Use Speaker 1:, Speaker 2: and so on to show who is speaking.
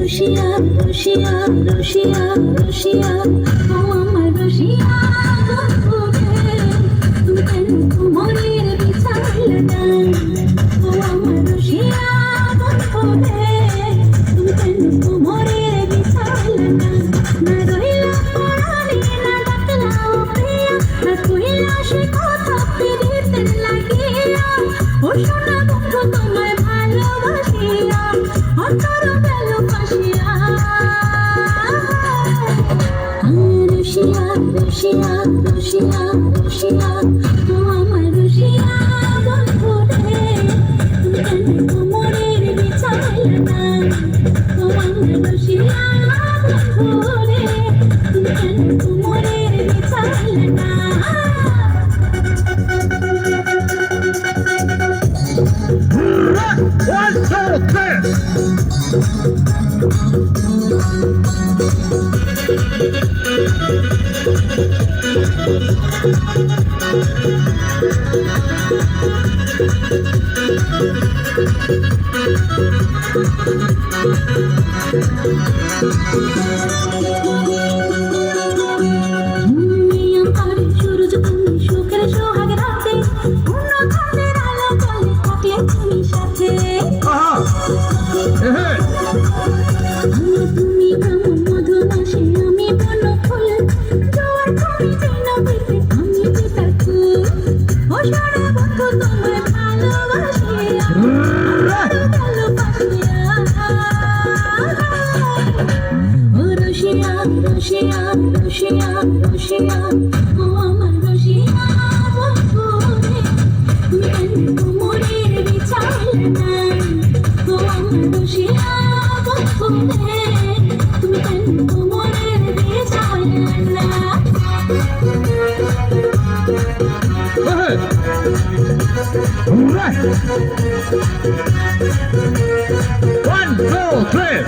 Speaker 1: Russia, Russia, Russia, Russia, oh আমার Russia, তুমি কেন মনের বিচার দান, ও আমার Russia, তুমি কেন মনের বিচার দান, না রইলা পরাণে না ডাকলাও প্রিয়া, না কইলা সে কথা ফিরিতে লাগিয়া, ও সোনা বন্ধু তোমায় ভালোবাসিয়া, অন্তর গেল ফাঁসিয়া। Russia, Russia, Russia, Russia, ও আমার Russia বন্ধু রে, তুমি কেন মনের বিচার দান, ও আমার Russia বন্ধু রে, তুমি কেন মনের বিচার দান।
Speaker 2: One, two, three.
Speaker 1: সূর্য তুমি সুখের সোহাগ রাতে, অন্য খাদের আলো বলে থাকলে তুমি সাথে, তুমি ব্রহ্ম মধুমাসে আমি বন ফুল, জোয়ার তুমি যেন পেতে আমি পিতার ফুল, ও সারা বন্ধু তোমায় ভালোবাসিয়া, গেল পাশিয়া। ও Russia, Russia, Russia, Russia, ও আমার Russia বন্ধু রে, তুমি কেন মনের বিচার দান, ও আমার Russia বন্ধু রে, তুমি কেন মনের বিচার দান।
Speaker 2: All right. One, two, three.